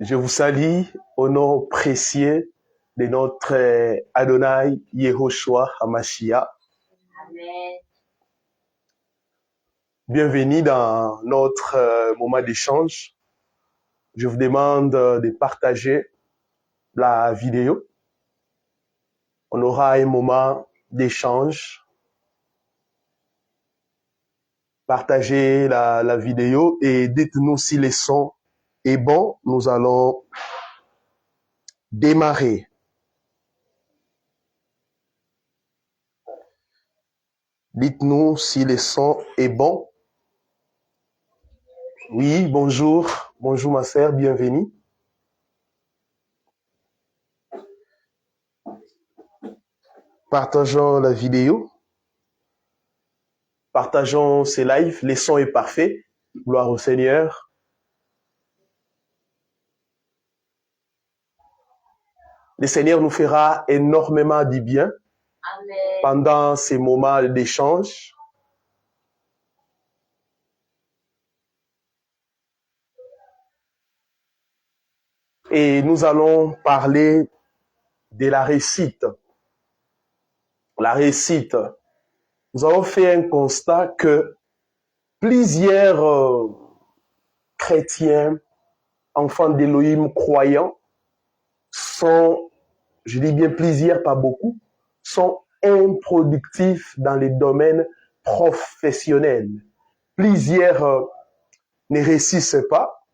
Je vous salue au nom précieux de notre Adonai Yehoshua HaMashiach. Amen. Bienvenue dans notre moment d'échange. Je vous demande de partager la vidéo. On aura un moment d'échange. Partagez la vidéo et dites-nous si le son est bon. Nous allons démarrer. Dites-nous si le son est bon. Oui, bonjour. Bonjour ma sœur, bienvenue. Partageons la vidéo. Partageons ces lives. Le son est parfait. Gloire au Seigneur. Le Seigneur nous fera énormément du bien Amen. pendant ces moments d'échange. Et nous allons parler de la réussite. La réussite. Nous avons fait un constat que plusieurs chrétiens, enfants d'Élohim croyants, sont, je dis bien plusieurs, pas beaucoup, sont improductifs dans les domaines professionnels. Plusieurs ne réussissent pas.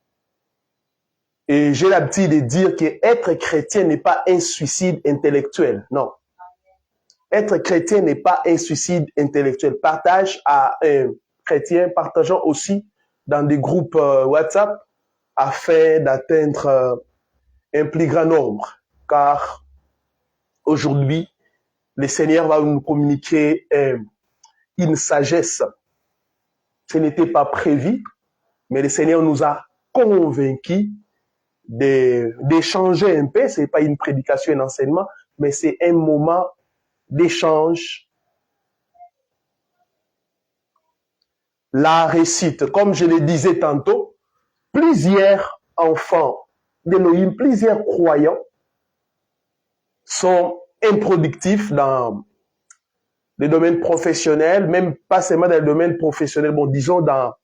Et j'ai l'habitude de dire qu'être chrétien n'est pas un suicide intellectuel. Non. Être chrétien n'est pas un suicide intellectuel. Partage à un chrétien, partageons aussi dans des groupes WhatsApp afin d'atteindre un plus grand nombre. Car aujourd'hui, le Seigneur va nous communiquer une sagesse. Ce n'était pas prévu, mais le Seigneur nous a convaincus d'échanger un peu. Ce n'est pas une prédication, un enseignement, mais c'est un moment d'échange. La réussite, comme je le disais tantôt, plusieurs enfants d'Élohim, plusieurs croyants sont improductifs dans les domaines professionnels, même pas seulement dans le domaine professionnel, bon, disons dans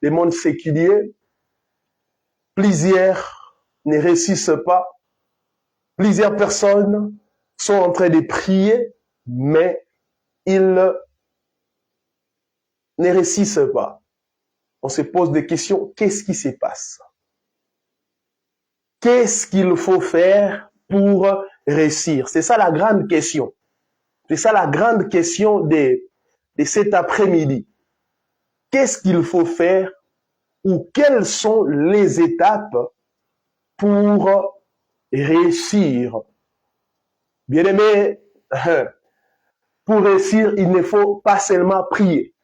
les mondes séculiers. Plusieurs ne réussissent pas. Plusieurs personnes sont en train de prier, mais ils ne réussissent pas. On se pose des questions. Qu'est-ce qui se passe? Qu'est-ce qu'il faut faire pour réussir? C'est ça la grande question. C'est ça la grande question de cet après-midi. Qu'est-ce qu'il faut faire ou quelles sont les étapes pour réussir? Bien-aimé, pour réussir, il ne faut pas seulement prier.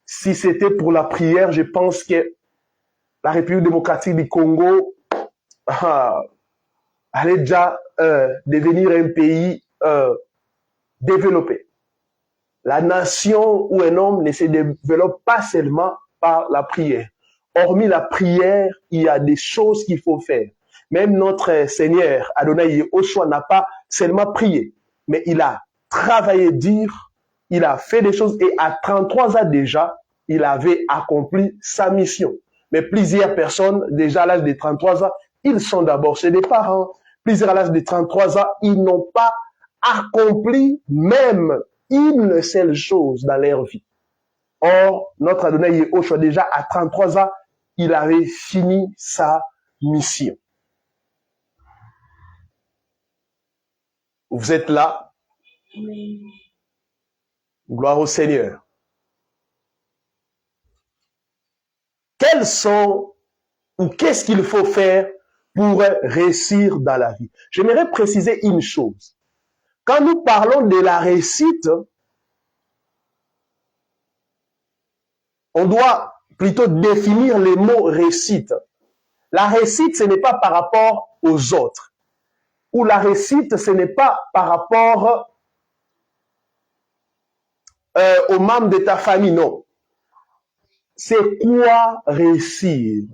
Si c'était pour la prière, je pense que la République démocratique du Congo allait déjà devenir un pays développé. La nation ou un homme ne se développe pas seulement par la prière. Hormis la prière, il y a des choses qu'il faut faire. Même notre Seigneur, Adonai Yehoshua, n'a pas seulement prié, mais il a travaillé dur, il a fait des choses et à 33 ans déjà, il avait accompli sa mission. Mais plusieurs personnes, déjà à l'âge de 33 ans, ils sont d'abord chez des parents. Plusieurs à l'âge de 33 ans, ils n'ont pas accompli même une seule chose dans leur vie. Or, notre Adonai Yehoshua, déjà à 33 ans, il avait fini sa mission. Vous êtes là? Amen. Gloire au Seigneur. Quels sont ou qu'est-ce qu'il faut faire pour réussir dans la vie? J'aimerais préciser une chose. Quand nous parlons de la réussite, on doit plutôt définir les mots réussite. La réussite, ce n'est pas par rapport aux autres. Ou la réussite, ce n'est pas par rapport aux membres de ta famille, non. C'est quoi réussir?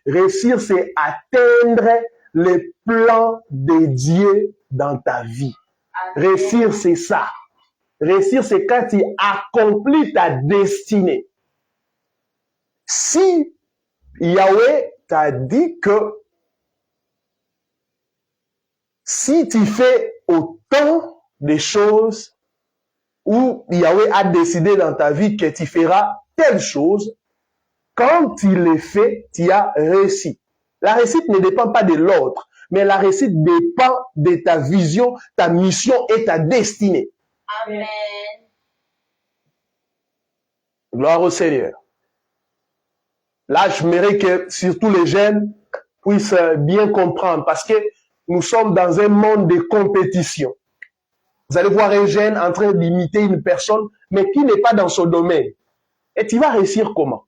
Réussir, c'est atteindre les plans de Dieu dans ta vie. Amen. Réussir, c'est ça. Réussir, c'est quand tu accomplis ta destinée. Si Yahweh t'a dit que si tu fais autant de choses où Yahweh a décidé dans ta vie que tu feras telle chose, quand tu les fais, tu as réussi. La réussite ne dépend pas de l'autre, mais la réussite dépend de ta vision, ta mission et ta destinée. Amen. Gloire au Seigneur. Là, j'aimerais que surtout les jeunes puissent bien comprendre parce que nous sommes dans un monde de compétition. Vous allez voir un jeune en train d'imiter une personne, mais qui n'est pas dans son domaine. Et tu vas réussir comment?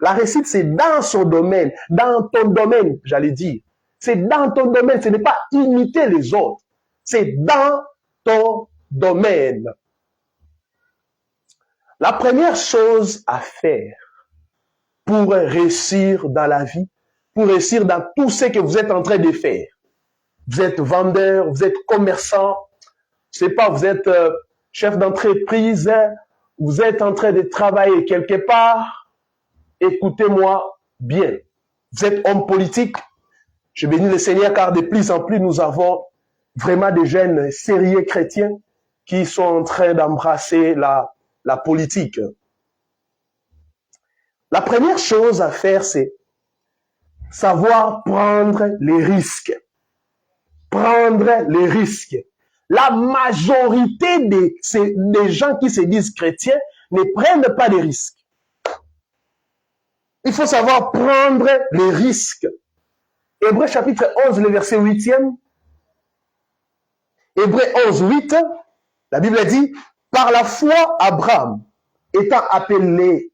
La réussite, c'est dans son domaine, dans ton domaine, j'allais dire. C'est dans ton domaine, ce n'est pas imiter les autres. C'est dans ton domaine. La première chose à faire pour réussir dans la vie, pour réussir dans tout ce que vous êtes en train de faire. Vous êtes vendeur, vous êtes commerçant, je sais pas, vous êtes chef d'entreprise, vous êtes en train de travailler quelque part. Écoutez-moi bien. Vous êtes homme politique. Je bénis le Seigneur car de plus en plus nous avons vraiment des jeunes sérieux chrétiens qui sont en train d'embrasser la politique. La première chose à faire, c'est savoir prendre les risques. Prendre les risques. La majorité des gens qui se disent chrétiens ne prennent pas de risques. Il faut savoir prendre les risques. Hébreux chapitre 11, le verset 8e. Hébreux 11, 8, la Bible dit, par la foi, Abraham, étant appelé,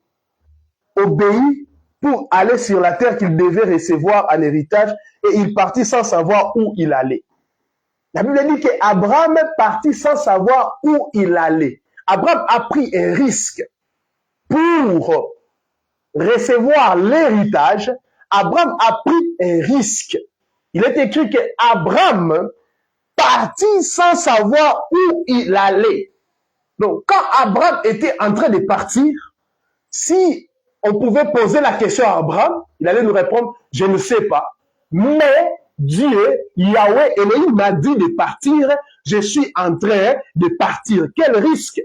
obéit pour aller sur la terre qu'il devait recevoir en héritage, et il partit sans savoir où il allait. La Bible dit qu'Abraham partit sans savoir où il allait. Abraham a pris un risque pour recevoir l'héritage. Abraham a pris un risque. Il est écrit qu'Abraham partit sans savoir où il allait. Donc, quand Abraham était en train de partir, si on pouvait poser la question à Abraham, il allait nous répondre, je ne sais pas. Mais Dieu, Yahweh, Elohim m'a dit de partir, je suis en train de partir. Quel risque?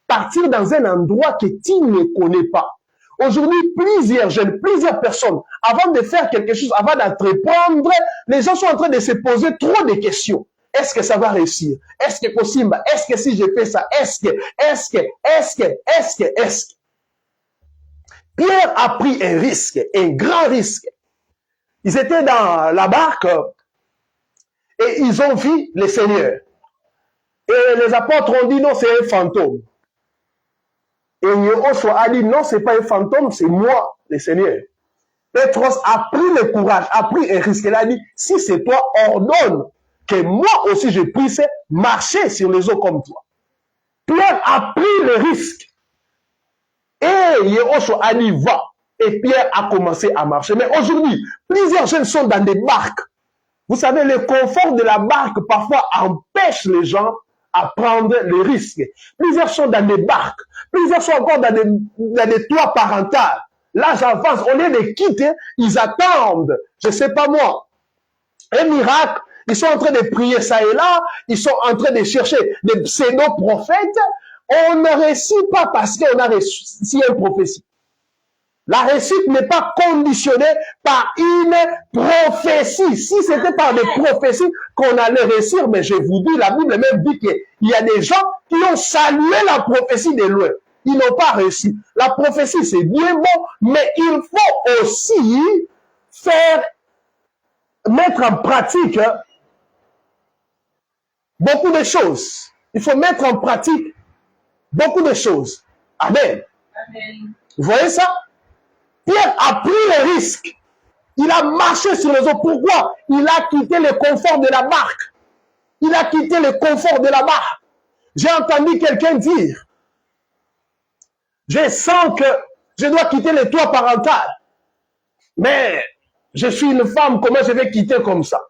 Partir dans un endroit que tu ne connais pas. Aujourd'hui, plusieurs jeunes, plusieurs personnes, avant de faire quelque chose, avant d'entreprendre, les gens sont en train de se poser trop de questions. Est-ce que ça va réussir? Est-ce que possible? Est-ce que si je fais ça? Est-ce que? Pierre a pris un risque, un grand risque. Ils étaient dans la barque et ils ont vu le Seigneur. Et les apôtres ont dit non, c'est un fantôme. Et Yeshua a dit non, c'est pas un fantôme, c'est moi, le Seigneur. Pétros a pris le courage, a pris un risque. Il a dit, si c'est toi, ordonne que moi aussi je puisse marcher sur les eaux comme toi. Pierre a pris le risque. Et Yeshua a dit, va. Et Pierre a commencé à marcher. Mais aujourd'hui, plusieurs jeunes sont dans des barques. Vous savez, le confort de la barque parfois empêche les gens à prendre les risques. Plusieurs sont dans des barques. Plusieurs sont encore dans des toits parentaux. L'âge avance. Au lieu de quitter, ils attendent, je ne sais pas moi, un miracle. Ils sont en train de prier ça et là. Ils sont en train de chercher des pseudo-prophètes. On ne réussit pas parce qu'on a réussi une prophétie. La réussite n'est pas conditionnée par une prophétie. Si c'était par des prophéties qu'on allait réussir, mais je vous dis, la Bible même dit qu'il y a des gens qui ont salué la prophétie de loin. Ils n'ont pas réussi. La prophétie, c'est bien bon, mais il faut aussi mettre en pratique beaucoup de choses. Il faut mettre en pratique beaucoup de choses. Amen. Amen. Vous voyez ça? Pierre a pris le risque. Il a marché sur les eaux. Pourquoi? Il a quitté le confort de la barque. Il a quitté le confort de la barque. J'ai entendu quelqu'un dire, je sens que je dois quitter le toit parental. Mais je suis une femme, comment je vais quitter comme ça?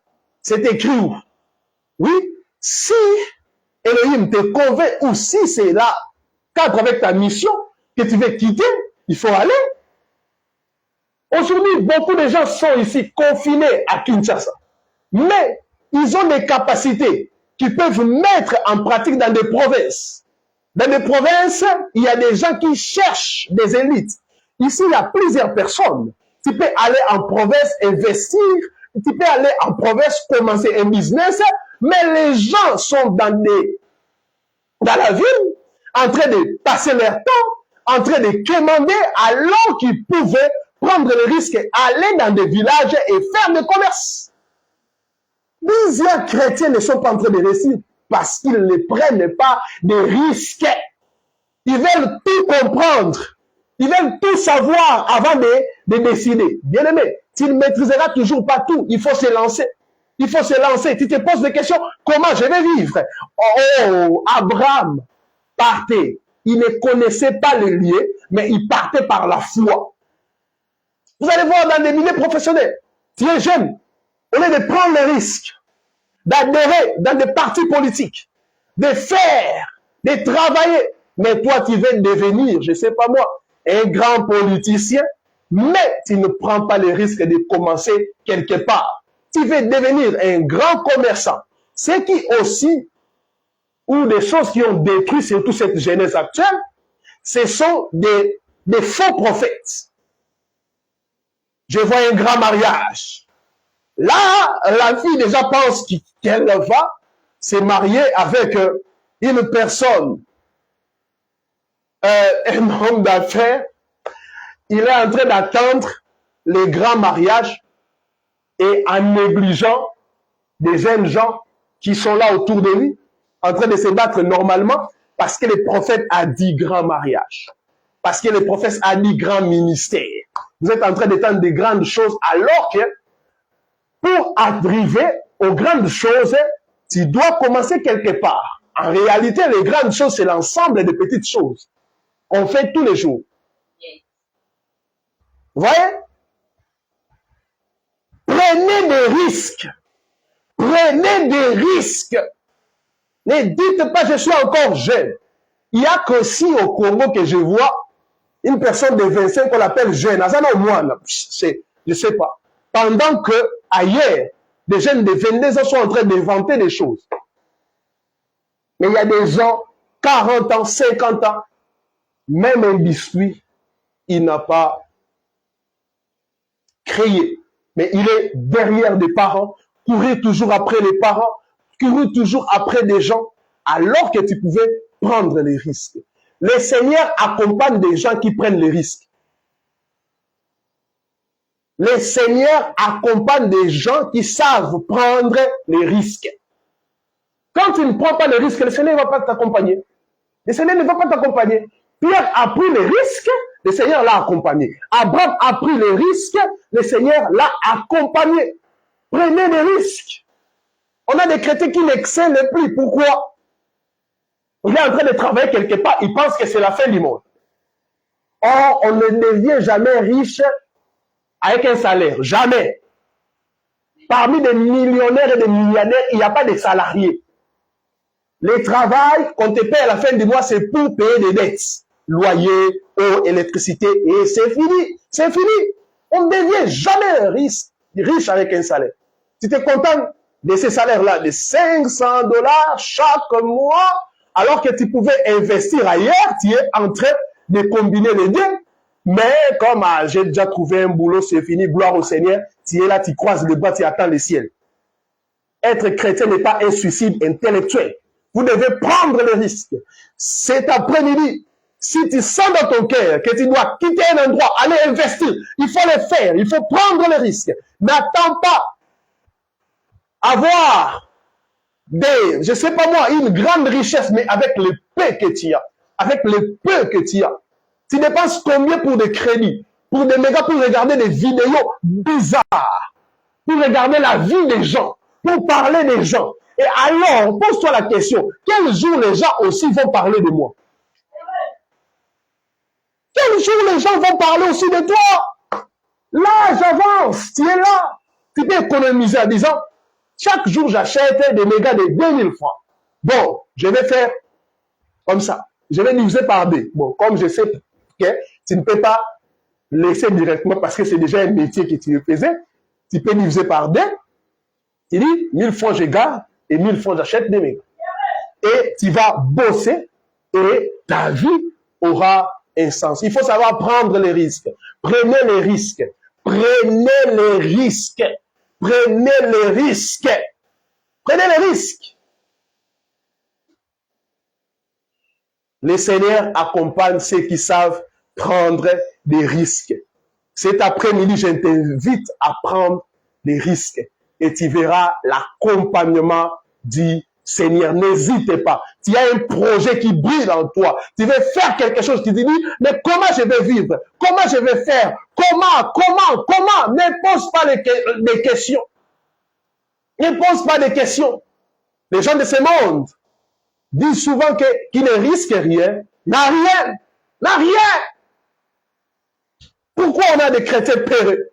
C'est écrit où? Oui, si Elohim te convainc ou si c'est là, cadre avec ta mission, que tu veux quitter, il faut aller. Aujourd'hui, beaucoup de gens sont ici confinés à Kinshasa. Mais ils ont des capacités qu'ils peuvent mettre en pratique dans des provinces. Dans des provinces, il y a des gens qui cherchent des élites. Ici, il y a plusieurs personnes. Tu peux aller en province investir, tu peux aller en province commencer un business, mais les gens sont dans la ville, en train de passer leur temps, en train de commander, alors qu'ils pouvaient prendre le risque, aller dans des villages et faire des commerces. Plusieurs chrétiens ne sont pas en train de réussir parce qu'ils ne prennent pas de risques. Ils veulent tout comprendre. Ils veulent tout savoir avant de décider. Bien aimé, tu ne maîtriseras toujours pas tout. Il faut se lancer. Il faut se lancer. Tu te poses des questions. Comment je vais vivre? Oh, Abraham partait. Il ne connaissait pas le lieu, mais il partait par la foi. Vous allez voir dans des milieux professionnels. Tu es jeune. Au lieu de prendre le risque d'adhérer dans des partis politiques, de faire, de travailler, mais toi tu veux devenir, je ne sais pas moi, un grand politicien, mais tu ne prends pas le risque de commencer quelque part. Tu veux devenir un grand commerçant. Ce qui aussi, ou des choses qui ont détruit surtout cette jeunesse actuelle, ce sont des faux prophètes. Je vois un grand mariage. Là, la fille déjà pense qu'elle va se marier avec une personne, un homme d'affaires. Il est en train d'attendre le grand mariage et en négligeant des jeunes gens qui sont là autour de lui, en train de se battre normalement parce que le prophète a dit grand mariage, parce que le prophète a dit grand ministère. Vous êtes en train d'attendre des grandes choses alors que pour arriver aux grandes choses, tu dois commencer quelque part. En réalité, les grandes choses, c'est l'ensemble des petites choses qu'on fait tous les jours. Vous voyez? Prenez des risques. Prenez des risques. Ne dites pas, je suis encore jeune. Il n'y a qu'aussi au Congo que je vois une personne de 25 qu'on appelle jeune. Je ne sais pas. Pendant que ailleurs, des jeunes de 22 ans sont en train d'inventer des choses. Mais il y a des gens, 40 ans, 50 ans, même un biscuit, il n'a pas créé. Mais il est derrière des parents, courir toujours après les parents, courir toujours après des gens, alors que tu pouvais prendre les risques. Le Seigneur accompagne des gens qui prennent les risques. Le Seigneur accompagne des gens qui savent prendre les risques. Quand tu ne prends pas les risques, le Seigneur ne va pas t'accompagner. Le Seigneur ne va pas t'accompagner. Pierre a pris les risques, le Seigneur l'a accompagné. Abraham a pris les risques, le Seigneur l'a accompagné. Prenez des risques. On a des chrétiens qui n'excellent plus. Pourquoi? Il est en train de travailler quelque part, il pense que c'est la fin du monde. Or, on ne devient jamais riche avec un salaire. Jamais. Parmi des millionnaires et des millionnaires, il n'y a pas de salariés. Le travail qu'on te paie à la fin du mois, c'est pour payer des dettes. Loyer, eau, électricité, et c'est fini. C'est fini. On ne devient jamais riche avec un salaire. Tu te contentes de ces salaires-là, de $500 chaque mois, alors que tu pouvais investir ailleurs, tu es en train de combiner les deux. Mais comme j'ai déjà trouvé un boulot, c'est fini, gloire au Seigneur, tu es là, tu croises les bras, tu attends le ciel. Être chrétien n'est pas un suicide intellectuel. Vous devez prendre le risque. Cet après-midi, si tu sens dans ton cœur que tu dois quitter un endroit, aller investir, il faut le faire, il faut prendre le risque. N'attends pas avoir je sais pas moi, une grande richesse, mais avec le peu que tu as. Avec le peu que tu as. Tu dépenses combien pour des crédits, pour des mégas, pour regarder des vidéos bizarres, pour regarder la vie des gens, pour parler des gens. Et alors, pose-toi la question, quel jour les gens aussi vont parler de moi? Quel jour les gens vont parler aussi de toi? Là, j'avance, tu es là. Tu peux économiser en disant, Chaque jour, j'achète des mégas de 2000 francs. Bon, je vais faire comme ça. Je vais diviser par 2. Bon, comme je sais que tu ne peux pas laisser directement parce que c'est déjà un métier que tu le faisais, tu peux diviser par 2. Tu dis, 1000 francs, je garde et 1000 francs, j'achète des mégas. Et tu vas bosser et ta vie aura un sens. Il faut savoir prendre les risques. Prenez les risques. Prenez les risques. Prenez les risques. Prenez les risques. Le Seigneur accompagne ceux qui savent prendre des risques. Cet après-midi, je t'invite à prendre des risques et tu verras l'accompagnement du Seigneur. N'hésite pas. Tu as un projet qui brille en toi. Tu veux faire quelque chose. Tu te dis, mais comment je vais vivre? Comment je vais faire? Comment? Ne pose pas des questions. Ne pose pas de questions. Les gens de ce monde disent souvent qu'ils ne risquent rien, n'a rien. Pourquoi on a des chrétiens peureux?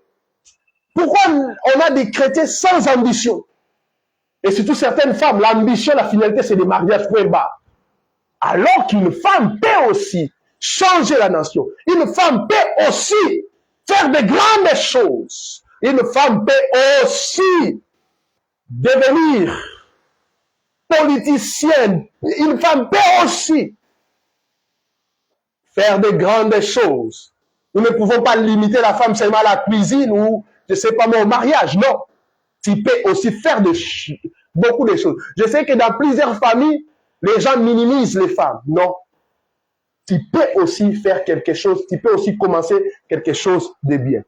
Pourquoi on a des chrétiens sans ambition? Et surtout certaines femmes, l'ambition, la finalité, c'est des mariages point barre. Alors qu'une femme peut aussi changer la nation. Une femme peut aussi faire de grandes choses. Une femme peut aussi devenir politicienne. Une femme peut aussi faire de grandes choses. Nous ne pouvons pas limiter la femme seulement à la cuisine ou, je ne sais pas moi, au mariage. Non. Tu peux aussi faire beaucoup de choses. Je sais que dans plusieurs familles, les gens minimisent les femmes. Non. Tu peux aussi faire quelque chose. Tu peux aussi commencer quelque chose de bien.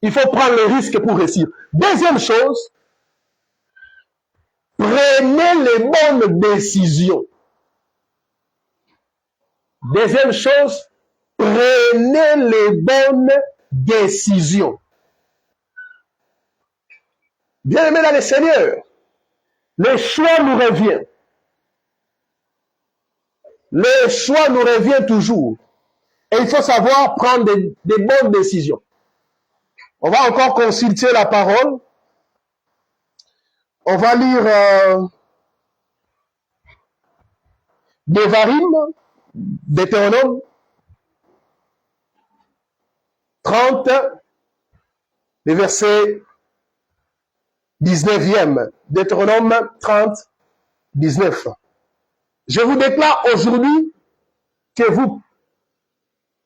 Il faut prendre le risque pour réussir. Deuxième chose, prenez les bonnes décisions. Deuxième chose, prenez les bonnes décisions. Bien-aimés dans le Seigneur, le choix nous revient. Le choix nous revient toujours. Et il faut savoir prendre des bonnes décisions. On va encore consulter la parole. On va lire Devarim, Deutéronome 30, le verset 19e. Deutéronome 30, 19. Je vous déclare aujourd'hui que vous,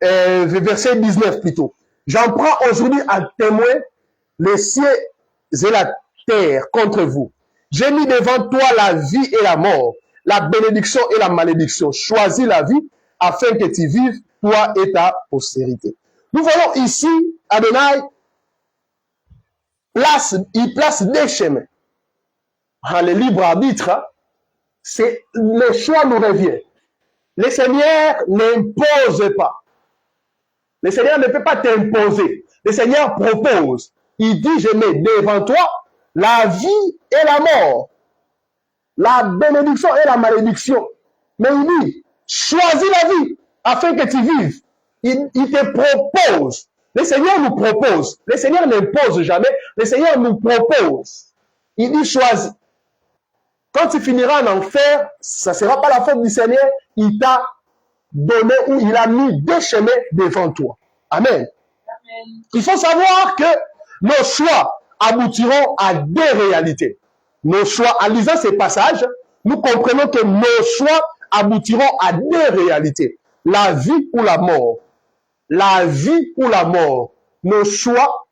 verset 19 plutôt, j'en prends aujourd'hui à témoin les cieux et la terre contre vous. J'ai mis devant toi la vie et la mort, la bénédiction et la malédiction. Choisis la vie afin que tu vives, toi et ta postérité. Nous voyons ici, Adonai, il place des chemins. Dans le libre arbitre, c'est le choix nous revient. Le Seigneur n'impose pas. Le Seigneur ne peut pas t'imposer. Le Seigneur propose. Il dit, je mets devant toi la vie et la mort, la bénédiction et la malédiction. Mais il dit, choisis la vie afin que tu vives. Il te propose. Le Seigneur nous propose. Le Seigneur n'impose jamais. Le Seigneur nous propose. Il dit, choisis. Quand tu finiras en enfer, ça ne sera pas la faute du Seigneur. Il t'a donné ou il a mis des chemins devant toi. Amen. Amen. Il faut savoir que nos choix aboutiront à des réalités. Nos choix, en lisant ces passages, nous comprenons que nos choix aboutiront à des réalités. La vie ou la mort. La vie ou la mort. Nos choix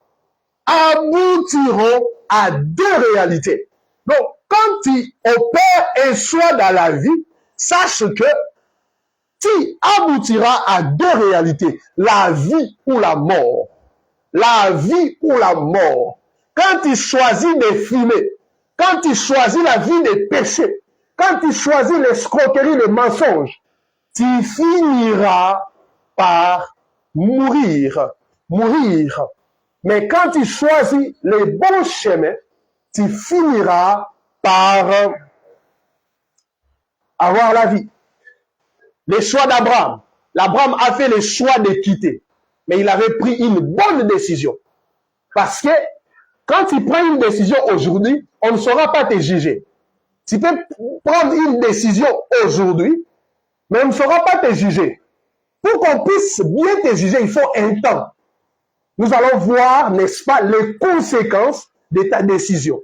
aboutiront à deux réalités. Donc, quand tu opères un choix dans la vie, sache que tu aboutiras à deux réalités. La vie ou la mort. La vie ou la mort. Quand tu choisis de fumer, quand tu choisis la vie des péchés, quand tu choisis l'escroquerie, le mensonge, tu finiras par mourir. Mourir. Mais quand tu choisis les bons chemins, tu finiras par avoir la vie. Les choix d'Abraham. L'Abraham a fait le choix de quitter. Mais il avait pris une bonne décision. Parce que Quand tu prends une décision aujourd'hui, on ne saura pas te juger. Tu peux prendre une décision aujourd'hui, mais on ne saura pas te juger. Pour qu'on puisse bien te juger, il faut un temps. Nous allons voir, n'est-ce pas, les conséquences de ta décision.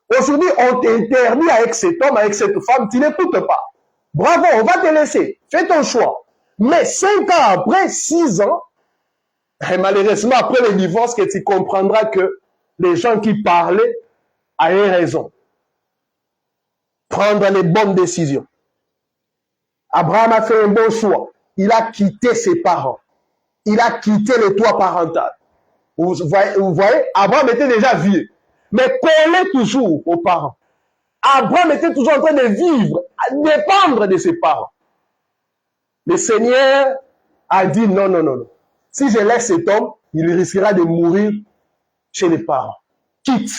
Aujourd'hui, on t'interdit avec cet homme, avec cette femme, tu n'écoutes pas. Bravo, on va te laisser. Fais ton choix. Mais 5 ans après, 6 ans, et malheureusement, après le divorce, que tu comprendras que les gens qui parlaient avaient raison. Prendre les bonnes décisions. Abraham a fait un bon choix. Il a quitté ses parents. Il a quitté le toit parental. Vous voyez, Abraham était déjà vieux, mais collé toujours aux parents. Abraham était toujours en train de vivre, à dépendre de ses parents. Le Seigneur a dit non, non, non, non. Si je laisse cet homme, il risquera de mourir chez les parents. Quitte.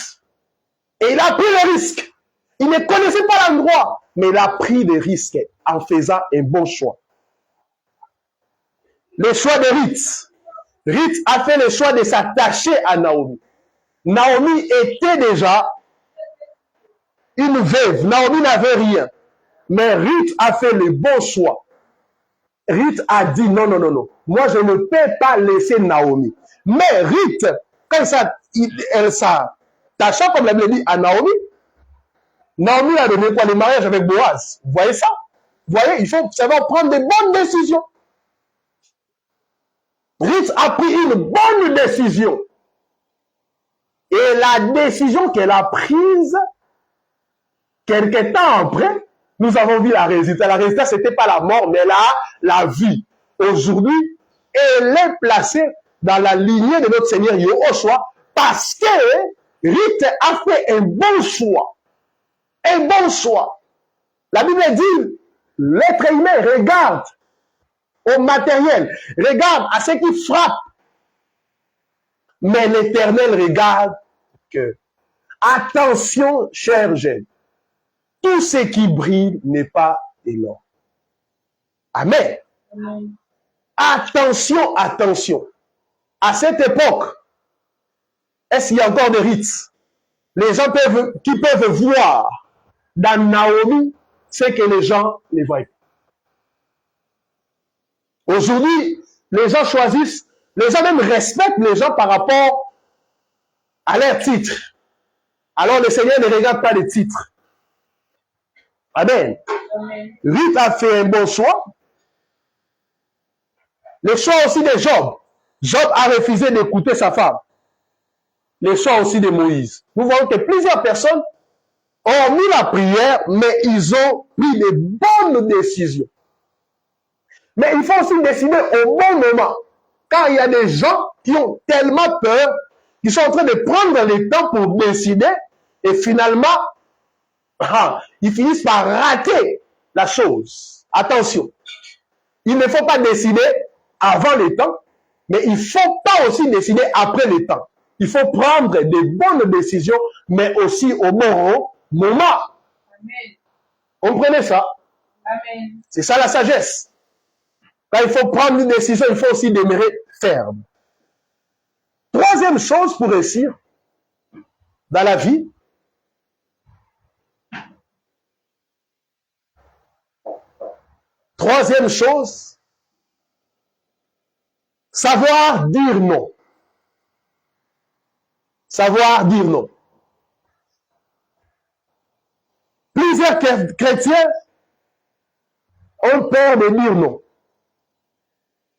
Et il a pris le risque. Il ne connaissait pas l'endroit, mais il a pris des risques en faisant un bon choix. Le choix de Ruth. Ruth a fait le choix de s'attacher à Naomi. Naomi était déjà une veuve. Naomi n'avait rien. Mais Ruth a fait le bon choix. Ruth a dit non, non, non, non. Moi, je ne peux pas laisser Naomi. Mais Ruth, quand elle s'attacha, comme la Bible dit, à Naomi, Naomi a donné quoi? Le mariage avec Boaz. Vous voyez ça? Vous voyez, il faut savoir prendre de bonnes décisions. Ruth a pris une bonne décision. Et la décision qu'elle a prise, quelque temps après, nous avons vu la résultat. La résultat, ce n'était pas la mort, mais la vie. Aujourd'hui, elle est placée dans la lignée de notre Seigneur Yahushua parce que Ruth a fait un bon choix. Un bon choix. La Bible dit, l'être humain regarde au matériel, regarde à ce qui frappe. Mais l'Éternel regarde que. Attention, chers jeunes, tout ce qui brille n'est pas de l'or. Amen. Amen. Attention, attention. À cette époque, est-ce qu'il y a encore des rites? Les gens qui peuvent voir dans Naomi ce que les gens ne voient pas. Aujourd'hui, les gens choisissent, les gens même respectent les gens par rapport à leur titre. Alors le Seigneur ne regarde pas les titres. Amen. Amen. Ruth a fait un bon choix. Le choix aussi de Job. Job a refusé d'écouter sa femme. Le choix aussi de Moïse. Nous voyons que plusieurs personnes ont mis la prière, mais ils ont pris les bonnes décisions. Mais il faut aussi décider au bon moment. Car il y a des gens qui ont tellement peur, qui sont en train de prendre le temps pour décider, et finalement, ils finissent par rater la chose. Attention. Il ne faut pas décider avant le temps, mais il ne faut pas aussi décider après le temps. Il faut prendre des bonnes décisions, mais aussi au bon moment. Amen. Comprenez ça? Amen. C'est ça la sagesse. Quand il faut prendre une décision, il faut aussi demeurer ferme. Troisième chose pour réussir dans la vie, troisième chose, savoir dire non. Savoir dire non. Plusieurs chrétiens ont peur de dire non.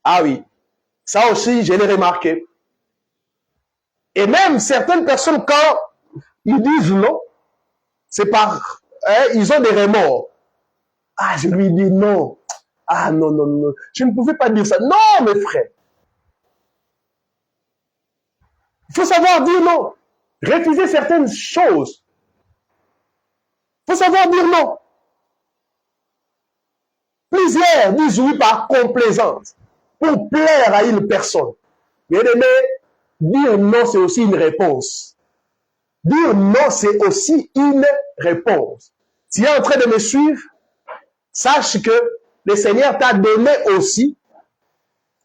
Ah oui, ça aussi, je l'ai remarqué. Et même certaines personnes, quand ils disent non, c'est par... ils ont des remords. Ah, je lui dis non. Ah, non, non, non. Je ne pouvais pas dire ça. Non, mes frères. Il faut savoir dire non. Refuser certaines choses. Il faut savoir dire non. Plusieurs disent oui par complaisance, pour plaire à une personne. Bien aimé, dire non, c'est aussi une réponse. Dire non, c'est aussi une réponse. Tu es en train de me suivre, sache que le Seigneur t'a donné aussi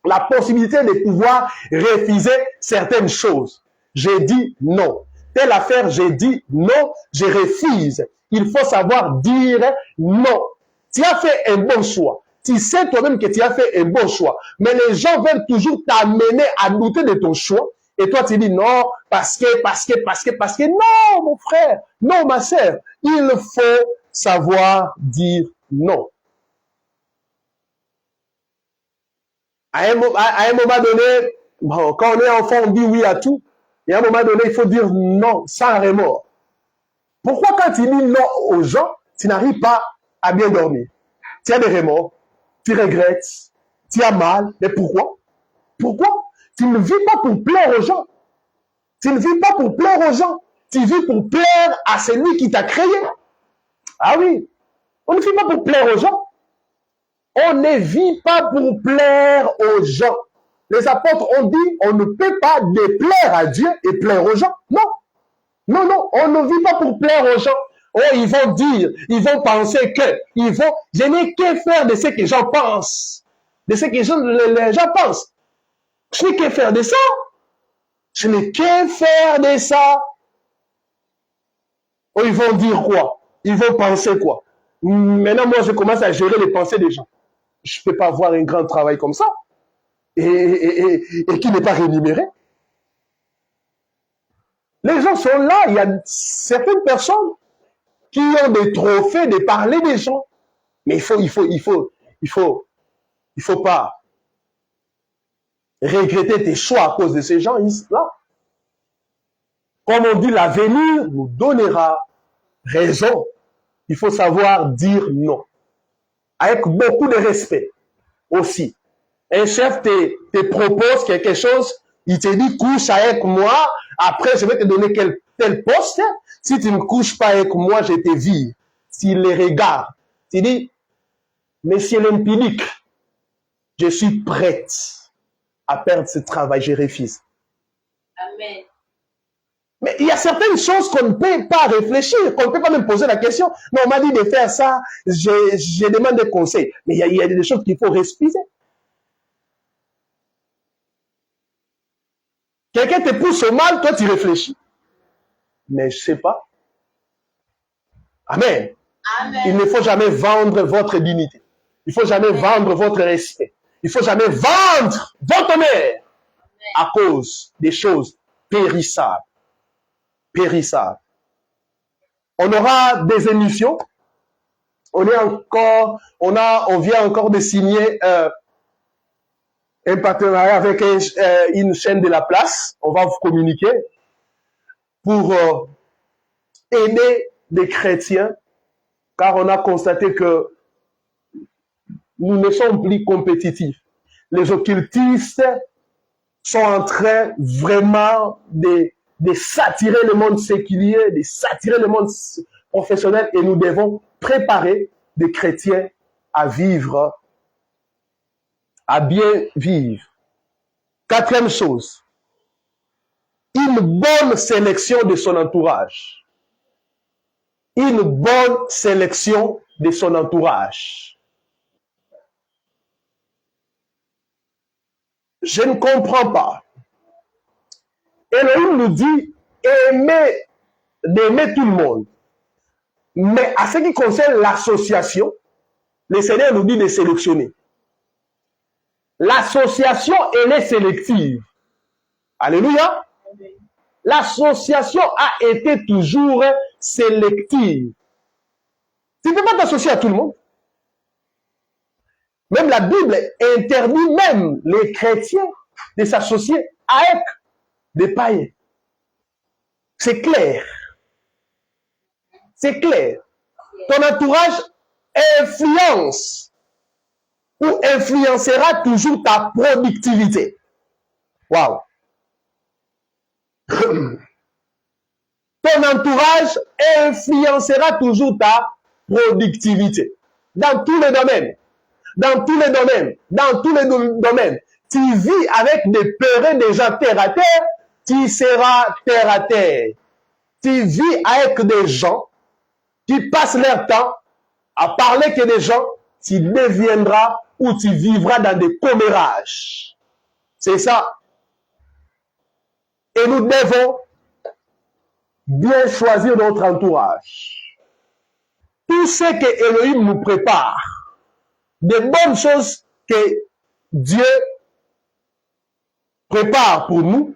la possibilité de pouvoir refuser certaines choses. J'ai dit non. telle affaire, j'ai dit non, je refuse. Il faut savoir dire non. Tu as fait un bon choix. Tu sais toi-même que tu as fait un bon choix. Mais les gens veulent toujours t'amener à douter de ton choix. Et toi, tu dis non, parce que. Non, mon frère, non, ma sœur. Il faut savoir dire non. À un moment donné, bon, quand on est enfant, on dit oui à tout. Et à un moment donné, il faut dire non, sans remords. Pourquoi quand tu dis non aux gens, tu n'arrives pas à bien dormir? Tu as des remords, tu regrettes, tu as mal. Mais pourquoi? Pourquoi? Tu ne vis pas pour plaire aux gens. Tu ne vis pas pour plaire aux gens. Tu vis pour plaire à celui qui t'a créé. Ah oui, on ne vit pas pour plaire aux gens. On ne vit pas pour plaire aux gens. Les apôtres ont dit, on ne peut pas déplaire à Dieu et plaire aux gens. Non, non, non, on ne vit pas pour plaire aux gens. Oh, ils vont dire, ils vont penser que, je n'ai qu'à faire de ce que j'en pense. De ce que les gens pensent. Je n'ai qu'à faire de ça. Je n'ai qu'à faire de ça. Oh, ils vont dire quoi? Ils vont penser quoi? Maintenant, moi, je commence à gérer les pensées des gens. Je ne peux pas avoir un grand travail comme ça et qui n'est pas rémunéré. Les gens sont là. Il y a certaines personnes qui ont des trophées de parler des gens. Mais il faut pas regretter tes choix à cause de ces gens-là. Comme on dit, l'avenir nous donnera raison. Il faut savoir dire non. Avec beaucoup de respect aussi. Un chef te propose quelque chose, il te dit couche avec moi, après je vais te donner tel poste. Si tu ne couches pas avec moi, je te vire. S'il les regarde, tu dis, monsieur l'empirique, je suis prête à perdre ce travail, je refuse. Amen. Mais il y a certaines choses qu'on ne peut pas réfléchir, qu'on ne peut pas même poser la question. Mais on m'a dit de faire ça, je demande des conseils. Mais il y a des choses qu'il faut respirer. Quelqu'un te pousse au mal, toi tu réfléchis. Mais je ne sais pas. Amen. Amen. Il ne faut jamais vendre votre dignité. Il ne faut jamais vendre votre respect. Il ne faut jamais vendre votre honneur à cause des choses périssables. Périssables. On aura des émissions. On vient encore de signer un partenariat avec une chaîne de la place. On va vous communiquer pour aider des chrétiens, car on a constaté que nous ne sommes plus compétitifs. Les occultistes sont en train vraiment de s'attirer le monde séculier, de s'attirer le monde professionnel, et nous devons préparer des chrétiens à vivre, à bien vivre. Quatrième chose, une bonne sélection de son entourage. Une bonne sélection de son entourage. Je ne comprends pas. Elohim nous dit d'aimer tout le monde. Mais à ce qui concerne l'association, le Seigneur nous dit de sélectionner. L'association, elle est sélective. Alléluia. L'association a été toujours sélective. Tu ne peux pas t'associer à tout le monde. Même la Bible interdit même les chrétiens de s'associer avec des païens. C'est clair. C'est clair. Ton entourage influence ou influencera toujours ta productivité. Waouh. Ton entourage influencera toujours ta productivité. Dans tous les domaines. Dans tous les domaines. Dans tous les domaines. Tu vis avec des peureux, des gens terre à terre, tu seras terre à terre. Tu vis avec des gens qui passent leur temps à parler que des gens, tu deviendras ou tu vivras dans des commérages. C'est ça. Et nous devons bien choisir notre entourage. Tout ce que Elohim nous prépare, des bonnes choses que Dieu prépare pour nous,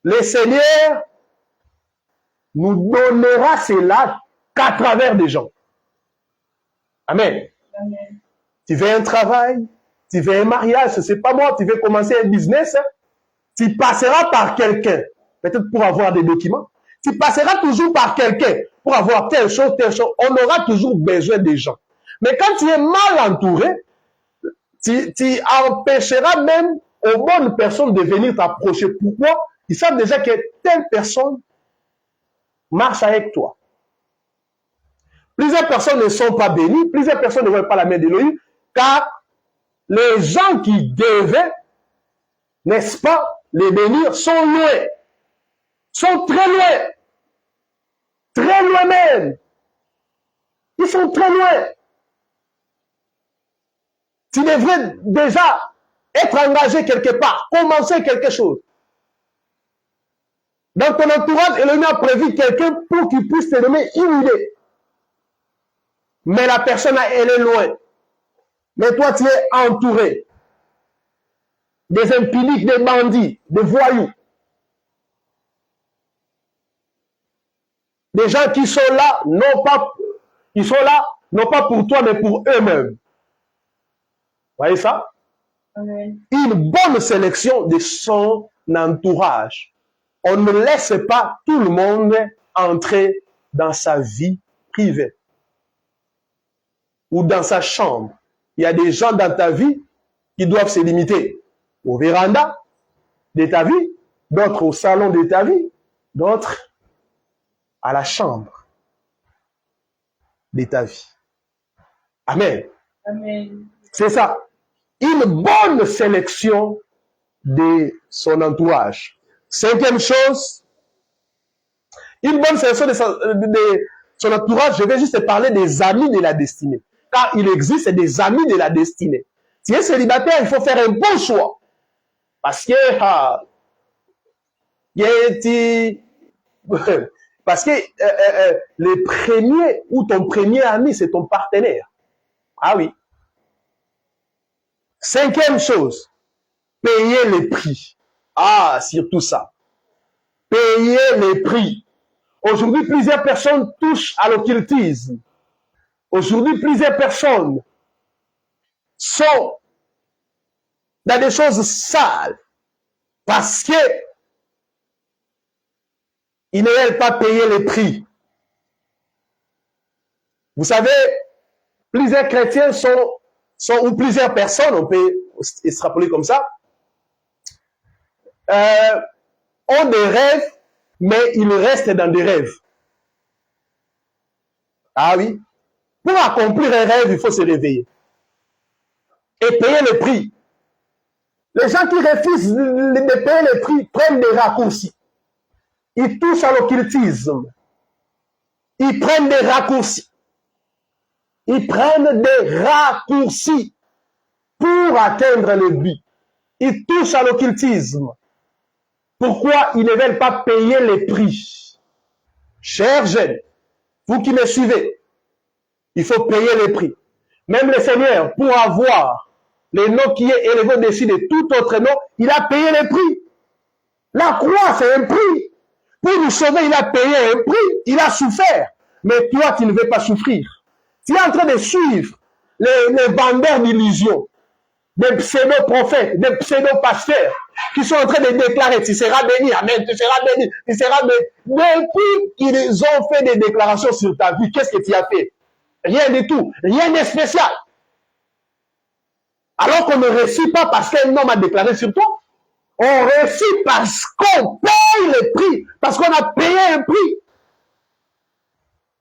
le Seigneur nous donnera cela qu'à travers des gens. Amen. Amen. Tu veux un travail, tu veux un mariage, c'est pas moi, tu veux commencer un business, tu passeras par quelqu'un, peut-être pour avoir des documents. Tu passeras toujours par quelqu'un pour avoir telle chose, telle chose. On aura toujours besoin des gens. Mais quand tu es mal entouré, tu empêcheras même aux bonnes personnes de venir t'approcher. Pourquoi? Ils savent déjà que telle personne marche avec toi. Plusieurs personnes ne sont pas bénies, plusieurs personnes ne voient pas la main d'Élohim, car les gens qui devaient, n'est-ce pas, les bénir, sont loin. Sont très loin. Très loin même. Ils sont très loin. Tu devrais déjà être engagé quelque part, commencer quelque chose. Dans ton entourage, Elohim a prévu quelqu'un pour qu'il puisse te donner une idée. Mais la personne, elle est loin. Mais toi, tu es entouré. Des impudiques, des bandits, des voyous. Des gens qui sont là, non pas, ils sont là, non pas pour toi, mais pour eux-mêmes. Voyez ça? Amen. Une bonne sélection de son entourage. On ne laisse pas tout le monde entrer dans sa vie privée ou dans sa chambre. Il y a des gens dans ta vie qui doivent se limiter au véranda de ta vie, d'autres au salon de ta vie, d'autres à la chambre de ta vie. Amen. Amen. C'est ça. Une bonne sélection de son entourage. Cinquième chose, une bonne sélection de son entourage, je vais juste te parler des amis de la destinée. Car il existe des amis de la destinée. Si tu es célibataire, il faut faire un bon choix. Parce que, parce que les premiers ou ton premier ami, c'est ton partenaire. Ah oui. Cinquième chose, payer les prix. Ah, surtout ça. Payer les prix. Aujourd'hui, plusieurs personnes touchent à l'occultisme. Aujourd'hui, plusieurs personnes sont dans des choses sales parce que ils ne veulent pas payer les prix. Vous savez, plusieurs chrétiens sont ou plusieurs personnes, on peut extrapoler comme ça, ont des rêves, mais ils restent dans des rêves. Ah oui. Pour accomplir un rêve, il faut se réveiller. Et payer le prix. Les gens qui refusent de payer le prix prennent des raccourcis. Ils touchent à l'occultisme. Ils prennent des raccourcis. Ils prennent des raccourcis pour atteindre le but. Ils touchent à l'occultisme. Pourquoi ils ne veulent pas payer les prix? Chers jeunes, vous qui me suivez, il faut payer les prix. Même le Seigneur, pour avoir le nom qui est élevé au-dessus de tout autre nom, il a payé les prix. La croix, c'est un prix. Pour nous sauver, il a payé un prix. Il a souffert. Mais toi, tu ne veux pas souffrir. Tu es en train de suivre les vendeurs d'illusions, des pseudo-prophètes, des pseudo-pasteurs qui sont en train de déclarer, tu seras béni, amen, tu seras béni, tu seras béni. Depuis qu'ils ont fait des déclarations sur ta vie, qu'est-ce que tu as fait? Rien du tout, rien de spécial. Alors qu'on ne réussit pas parce qu'un homme a déclaré sur toi. On réussit parce qu'on paye le prix, parce qu'on a payé un prix.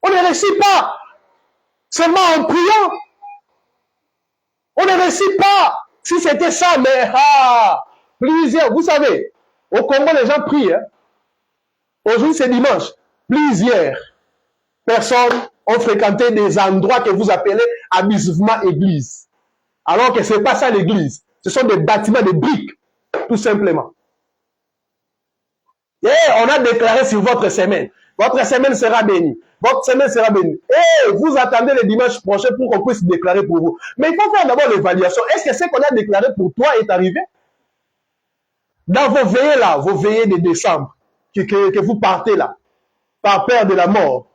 On ne réussit pas seulement en priant. On ne réussit pas. Si c'était ça, mais plusieurs, vous savez, au Congo, les gens prient. Hein? Aujourd'hui, c'est dimanche. Plusieurs personnes ont fréquenté des endroits que vous appelez abusivement église. Alors que ce n'est pas ça l'église. Ce sont des bâtiments, des briques, tout simplement. Et on a déclaré sur votre semaine. Votre semaine sera bénie. Votre semaine sera bénie. Et vous attendez le dimanche prochain pour qu'on puisse déclarer pour vous. Mais il faut faire d'abord l'évaluation. Est-ce que ce qu'on a déclaré pour toi est arrivé? Dans vos veillées là, vos veillées de décembre, que vous partez là, par peur de la mort,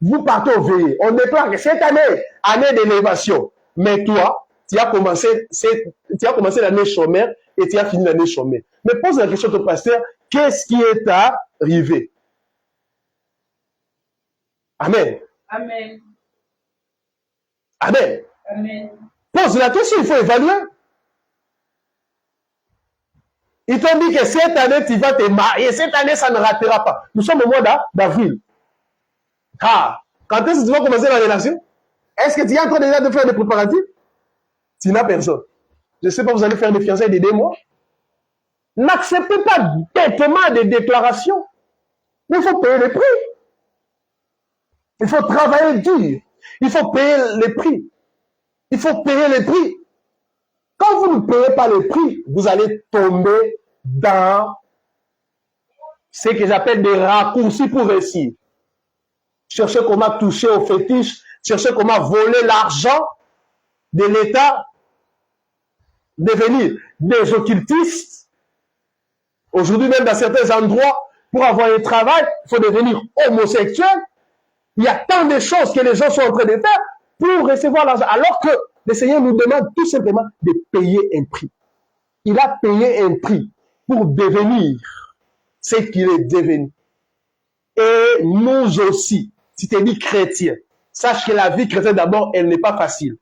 vous partez au veillées. On déclare que cette année, année d'élévation. Mais toi, tu as commencé l'année chômeur et tu as fini l'année chômeur. Mais pose la question au pasteur, qu'est-ce qui est arrivé? Amen. Amen. Amen. Amen. Pose la question, il faut évaluer. Ils t'ont dit que cette année, tu vas te marier. Cette année, ça ne ratera pas. Nous sommes au mois d'avril. Ah, quand est-ce que tu vas commencer la relation? Est-ce que tu es en train déjà de faire des préparatifs? Tu n'as personne. Je ne sais pas, vous allez faire des fiançailles de 2 mois. N'acceptez pas bêtement des déclarations. Mais il faut payer le prix. Il faut travailler dur. Il faut payer les prix. Il faut payer les prix. Quand vous ne payez pas le prix, vous allez tomber dans ce que j'appelle des raccourcis pour réussir. Cherchez comment toucher aux fétiches, cherchez comment voler l'argent de l'État, devenir des occultistes. Aujourd'hui, même dans certains endroits, pour avoir un travail, il faut devenir homosexuel. Il y a tant de choses que les gens sont en train de faire pour recevoir l'argent. Alors que le Seigneur nous demande tout simplement de payer un prix. Il a payé un prix pour devenir ce qu'il est devenu. Et nous aussi, si tu es dit chrétien, sache que la vie chrétienne d'abord, elle n'est pas facile.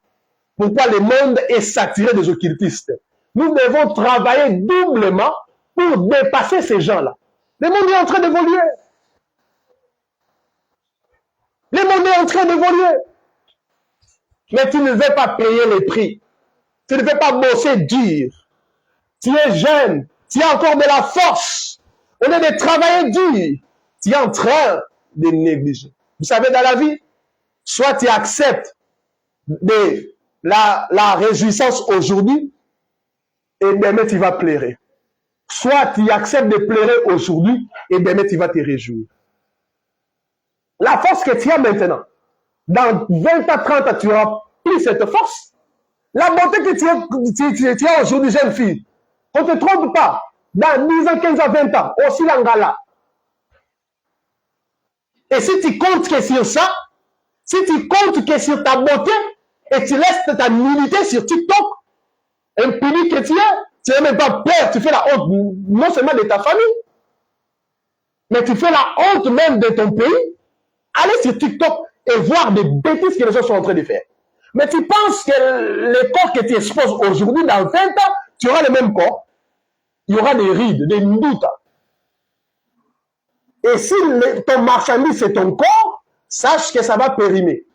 Pourquoi le monde est saturé des occultistes? Nous devons travailler doublement pour dépasser ces gens-là. Le monde est en train d'évoluer. Le monde est en train d'évoluer. Mais tu ne veux pas payer le prix. Tu ne veux pas bosser dur. Tu es jeune. Tu as encore de la force. Au lieu de travailler dur, tu es en train de négliger. Vous savez, dans la vie, soit tu acceptes la réjouissance aujourd'hui, et demain tu vas pleurer. Soit tu acceptes de pleurer aujourd'hui, et demain tu vas te réjouir. La force que tu as maintenant, dans 20 à 30 ans, tu n'auras plus cette force. La beauté que tu as aujourd'hui, jeune fille, on ne te trompe pas. Dans 10 ans, 15 ans, 20 ans, aussi l'angala. Et si tu comptes que sur ça, si tu comptes que sur ta beauté, et tu laisses ta nullité sur TikTok, impuni que tu n'as même pas peur, tu fais la honte non seulement de ta famille, mais tu fais la honte même de ton pays. Allez sur TikTok et voir des bêtises que les gens sont en train de faire. Mais tu penses que le corps que tu exposes aujourd'hui, dans 20 ans, tu auras le même corps. Il y aura des rides, des doutes. Et si ton marchandise c'est ton corps, sache que ça va périmer.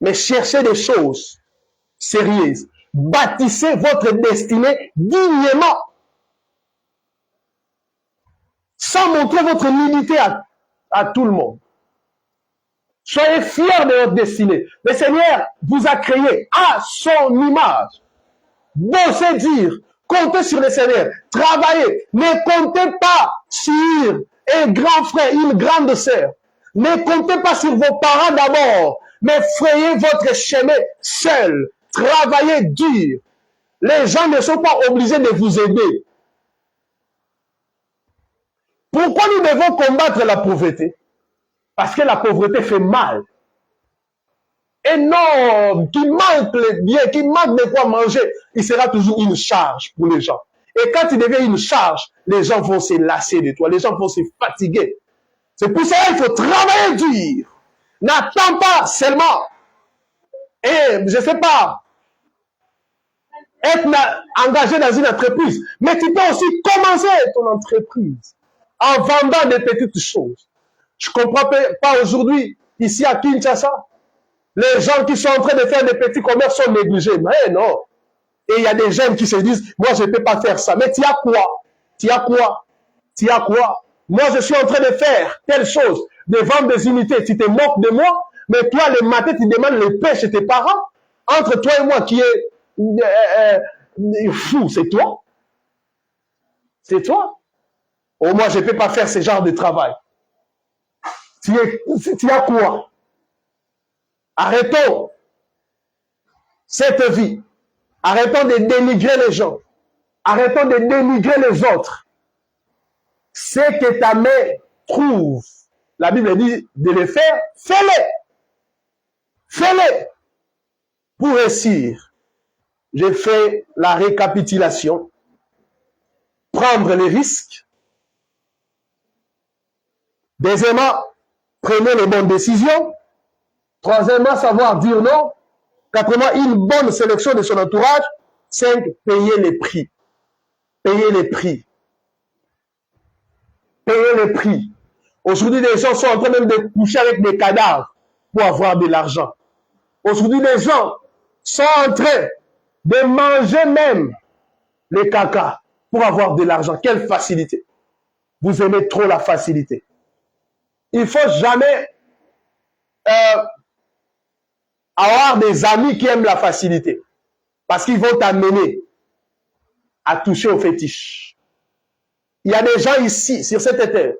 Mais cherchez des choses sérieuses. Bâtissez votre destinée dignement. Sans montrer votre nullité à tout le monde. Soyez fiers de votre destinée. Le Seigneur vous a créé à son image. Bossez dire, comptez sur le Seigneur, travaillez. Ne comptez pas sur un grand frère, une grande sœur. Ne comptez pas sur vos parents d'abord, mais frayez votre chemin seul. Travaillez dur. Les gens ne sont pas obligés de vous aider. Pourquoi nous devons combattre la pauvreté? Parce que la pauvreté fait mal. Un homme qui manque les biens, qui manque de quoi manger, il sera toujours une charge pour les gens. Et quand il devient une charge, les gens vont se lasser de toi, les gens vont se fatiguer. C'est pour ça qu'il faut travailler dur. N'attends pas seulement, et je ne sais pas, être engagé dans une entreprise, mais tu peux aussi commencer ton entreprise en vendant des petites choses. Je ne comprends pas aujourd'hui, ici à Kinshasa, les gens qui sont en train de faire des petits commerces sont négligés. Mais non. Et il y a des jeunes qui se disent, moi je ne peux pas faire ça. Mais tu as quoi? Tu as quoi? Tu as quoi? Moi je suis en train de faire telle chose, de vendre des unités. Tu te moques de moi, mais toi le matin tu demandes le pain chez tes parents. Entre toi et moi qui est fou, c'est toi. C'est toi. Oh, moi, je ne peux pas faire ce genre de travail. Tu as quoi? Arrêtons cette vie. Arrêtons de dénigrer les gens. Arrêtons de dénigrer les autres. Ce que ta main trouve, la Bible dit de le faire, fais-le. Fais-le. Pour réussir, j'ai fait la récapitulation. Prendre les risques. Deuxièmement, prenez les bonnes décisions. Troisièmement, savoir dire non. Quatrièmement, une bonne sélection de son entourage. 5, payer les prix. Payer les prix. Payer les prix. Aujourd'hui, les gens sont en train même de coucher avec des cadavres pour avoir de l'argent. Aujourd'hui, les gens sont en train de manger même les caca pour avoir de l'argent. Quelle facilité. Vous aimez trop la facilité. Il ne faut jamais avoir des amis qui aiment la facilité. Parce qu'ils vont t'amener à toucher au fétiche. Il y a des gens ici, sur cette terre,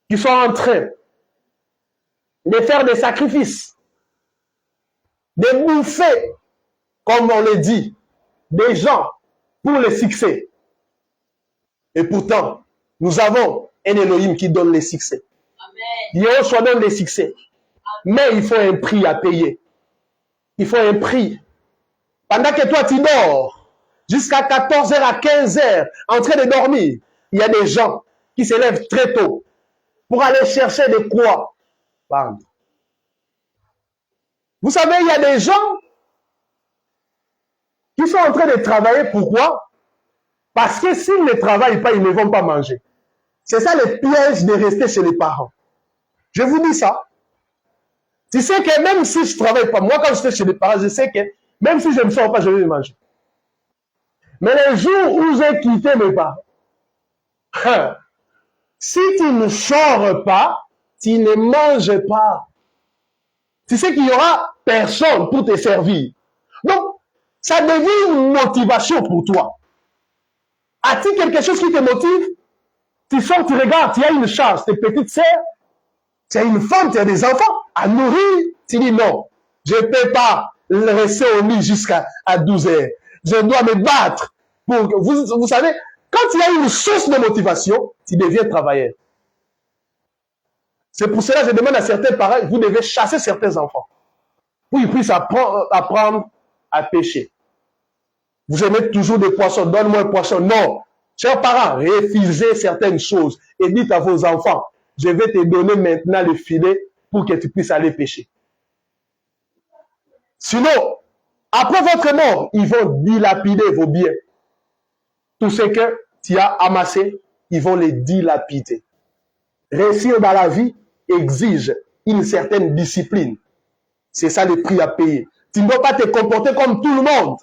qui sont en train de faire des sacrifices, de bouffer, comme on le dit, des gens pour le succès. Et pourtant, nous avons un Elohim qui donne les succès. Dieu soit donne les succès. Mais il faut un prix à payer. Il faut un prix. Pendant que toi, tu dors, jusqu'à 14h à 15h, en train de dormir, il y a des gens qui se lèvent très tôt pour aller chercher de quoi vendre. Vous savez, il y a des gens qui sont en train de travailler. Pourquoi? Parce que s'ils ne travaillent pas, ils ne vont pas manger. C'est ça le piège de rester chez les parents. Je vous dis ça. Tu sais que même si je ne travaille pas, moi quand j'étais chez les parents, je sais que même si je ne sors pas, je vais manger. Mais le jour où j'ai quitté mes parents, si tu ne sors pas, tu ne manges pas. Tu sais qu'il n'y aura personne pour te servir. Donc, ça devient une motivation pour toi. As-tu quelque chose qui te motive? Tu sors, tu regardes, tu as une charge, tes petites sœurs, tu as une femme, tu as des enfants à nourrir. Tu dis non, je ne peux pas rester au lit jusqu'à 12 heures. Je dois me battre. Vous savez, quand tu as une source de motivation, tu deviens travailleur. C'est pour cela que je demande à certains parents, vous devez chasser certains enfants pour qu'ils puissent apprendre à pêcher. Vous aimez toujours des poissons, donne-moi un poisson. Non, chers parents, refusez certaines choses et dites à vos enfants, je vais te donner maintenant le filet pour que tu puisses aller pêcher. Sinon, après votre mort, ils vont dilapider vos biens. Tout ce que tu as amassé, ils vont les dilapider. Réussir dans la vie exige une certaine discipline. C'est ça le prix à payer. Tu ne dois pas te comporter comme tout le monde.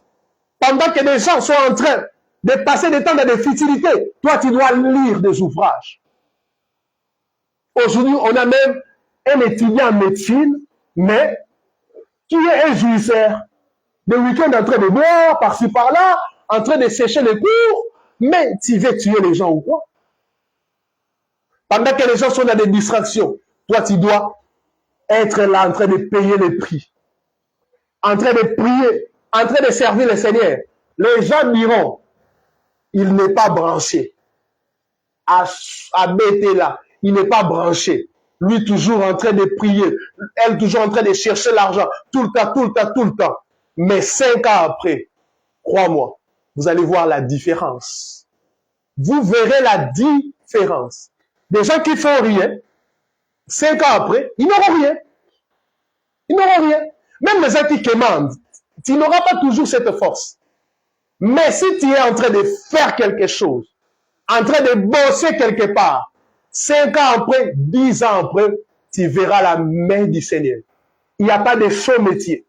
Pendant que les gens sont en train de passer du temps dans des futilités, toi tu dois lire des ouvrages. Aujourd'hui, on a même un étudiant en médecine, mais qui est un jouisseur. Le week-end en train de boire, par-ci par-là, en train de sécher les cours, mais tu veux tuer les gens ou quoi? Pendant que les gens sont dans des distractions, toi tu dois être là en train de payer les prix, en train de prier, en train de servir le Seigneur. Les gens diront, il n'est pas branché. Abété là, il n'est pas branché. Lui toujours en train de prier, elle toujours en train de chercher l'argent, tout le temps, tout le temps, tout le temps. Mais 5 ans après, crois-moi, vous allez voir la différence. Vous verrez la différence. Des gens qui font rien, 5 ans après, ils n'auront rien. Ils n'auront rien. Même les gens qui commandent, tu n'auras pas toujours cette force. Mais si tu es en train de faire quelque chose, en train de bosser quelque part, 5 ans après, 10 ans après, tu verras la main du Seigneur. Il n'y a pas de faux métier.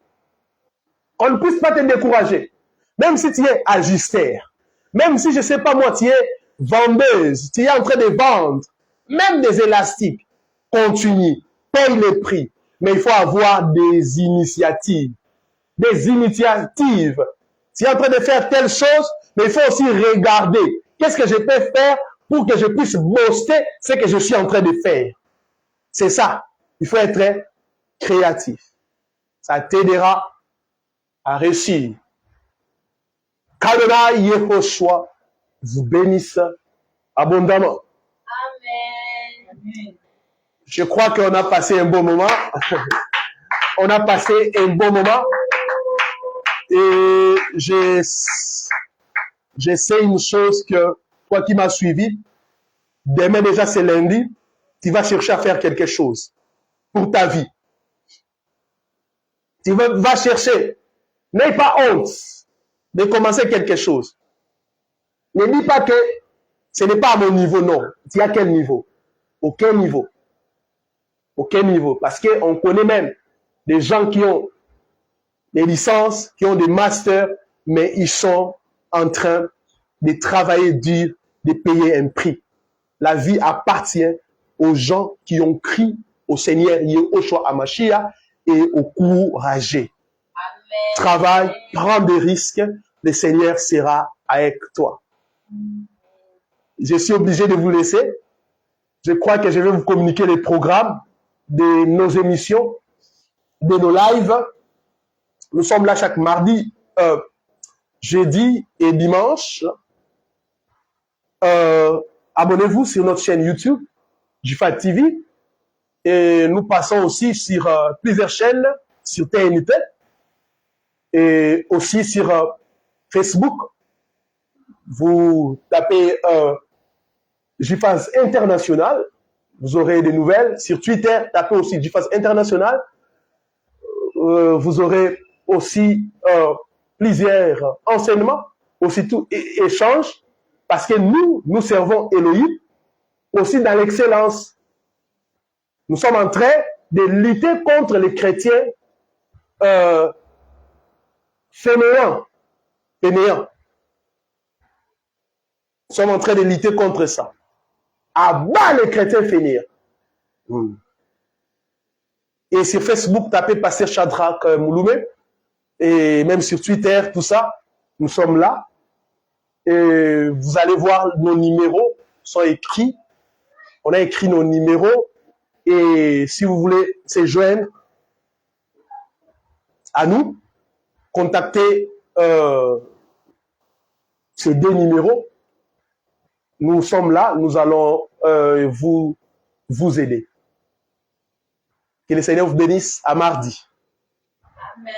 On ne puisse pas te décourager. Même si tu es ajusteur, même si, je ne sais pas moi, tu es vendeuse, tu es en train de vendre, même des élastiques, continue, paye le prix. Mais il faut avoir des initiatives. Des initiatives. Tu es en train de faire telle chose, mais il faut aussi regarder. Qu'est-ce que je peux faire pour que je puisse boaster ce que je suis en train de faire. C'est ça. Il faut être créatif. Ça t'aidera à réussir. Qu'Adonai Yehoshua vous bénisse abondamment. Amen. Je crois qu'on a passé un bon moment. On a passé un bon moment. Et je sais une chose que toi qui m'as suivi, demain déjà c'est lundi, tu vas chercher à faire quelque chose pour ta vie. Tu vas chercher. N'aie pas honte de commencer quelque chose. Ne dis pas que ce n'est pas à mon niveau, non. Tu es à quel niveau? Aucun niveau. Aucun niveau. Parce qu'on connaît même des gens qui ont des licences, qui ont des masters, mais ils sont en train de travailler dur, de payer un prix. La vie appartient aux gens qui ont cru au Seigneur Yehoshua Hamashiach et aux courageux. Travaille, prends des risques, le Seigneur sera avec toi. Je suis obligé de vous laisser. Je crois que je vais vous communiquer les programmes de nos émissions, de nos lives. Nous sommes là chaque mardi, jeudi et dimanche. Abonnez-vous sur notre chaîne YouTube, Jifat TV. Et nous passons aussi sur plusieurs chaînes, sur TNT. Et aussi sur Facebook. Vous tapez Jifas International. Vous aurez des nouvelles. Sur Twitter, tapez aussi Jifas International. Vous aurez aussi plusieurs enseignements, aussi tout échange, parce que nous servons Elohim aussi dans l'excellence. Nous sommes en train de lutter contre les chrétiens fainéants. Nous sommes en train de lutter contre ça. Abat les chrétiens fainéants. Et sur Facebook, tapez Pasteur Shadrach Mouloumé. Et même sur Twitter, tout ça, nous sommes là. Et vous allez voir, nos numéros sont écrits. On a écrit nos numéros. Et si vous voulez se joindre à nous, contactez ces deux numéros. Nous sommes là, nous allons vous aider. Que le Seigneur vous bénisse à mardi. Amen.